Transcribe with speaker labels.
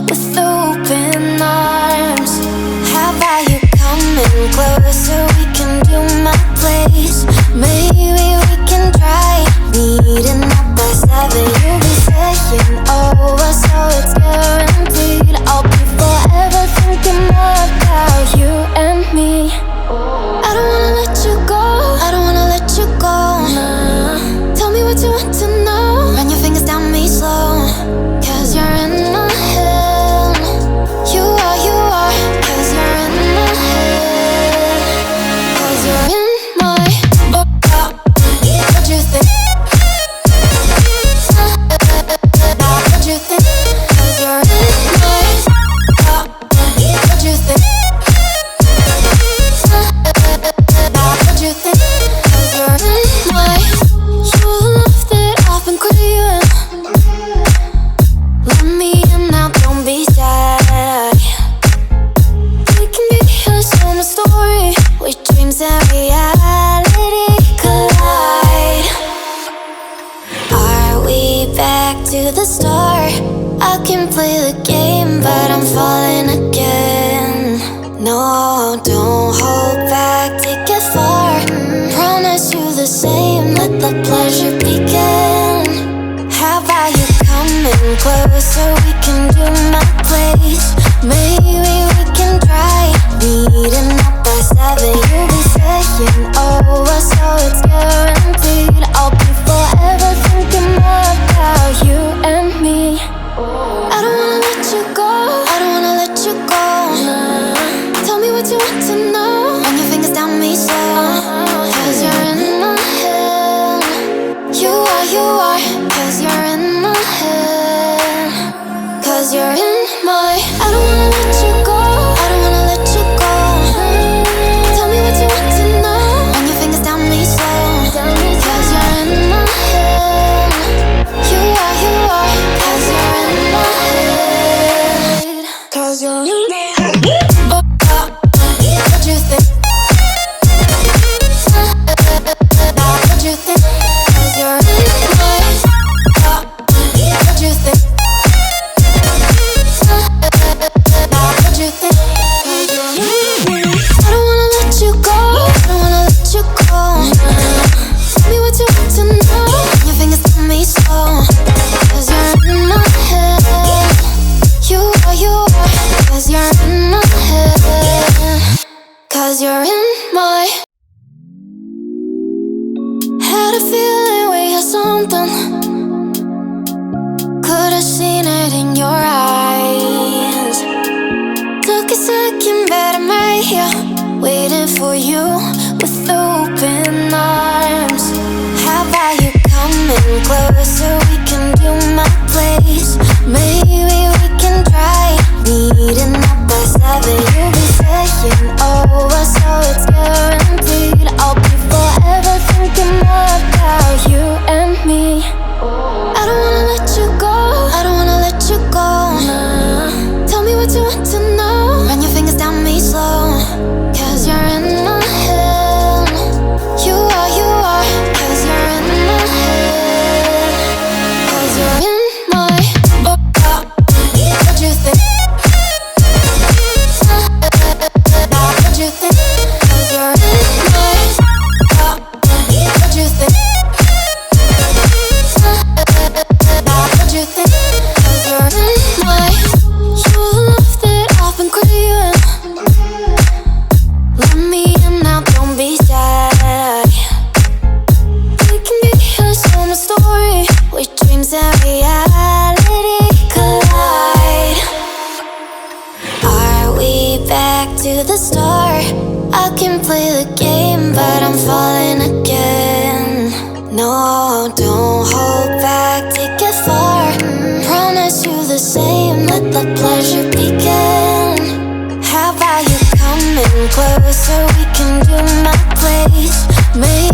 Speaker 1: with open arms. How about you coming closer? We can do my place. Maybe we can try meeting up by 7. You'll be saying over, so it's guaranteed. I'll be forever thinking more about you and me. I don't wanna let you go, I don't wanna let you go. Tell me what you want to know. Run your fingers down me slow, 'cause you're in my head. You are, 'cause you're in my head. 'Cause you're in my what you think? What you think? 'Cause you're in my what you think? What you think? 'Cause you're in my your love that I've been craving. Let me in now, don't be shy. We can be a summer story where dreams and reality collide. Are we back to the start? I can play the game, but I'm falling again. No, don't hold back, take it far. Promise you the same, let the pleasure begin. How about you coming closer? We can do my place. Maybe we can try meeting up by 7. You'll be saying over, so it's guaranteed. I'll be forever thinking more about you and me. I don't wanna let you go, I don't wanna let you go. Tell me what you want to know. Run your fingers down me slow, 'cause you're in my head. You are, 'cause you're in my head. 'Cause you're in my I don't wanna let you go, I don't wanna let you go. Tell me what you want to know. Run your fingers down me slow, 'cause you're in my head. You are, 'cause you're in my head. 'Cause you're in my head. What you think? What you think? 'Cause you're in my what you think? What you think? 'Cause you're in I don't wanna let you go, I don't wanna let you go. Tell me what you want to know. Your fingers tell me slow, 'cause you're in my head. You are, 'cause you're in my head. 'Cause you're in my had a feeling we had something. Could've seen it in your eyes. Took a second, but I'm right here, waiting for you with open arms. How about you coming closer? We can do my place. Maybe we can try meeting up by 7. You'll be saying over, so it's guaranteed. I'll be forever thinking more about you and me. I don't wanna let you go, I don't wanna let you go. Tell me what you want to know. Run your fingers down me slow, 'cause you're in my head. You are, 'cause you're in my head. 'Cause you're in my what you think? What you think? 'Cause you're in my what you think? What you think? 'Cause you're in my your love that I've been craving. Let me in now, don't be shy. We can be a summer story where dreams and reality collide. Are we back to the start? I can play the game, but I'm falling again. No, don't hold back, take it far. Promise you the same, let the pleasure begin. How about you coming closer? We can do my place. Maybe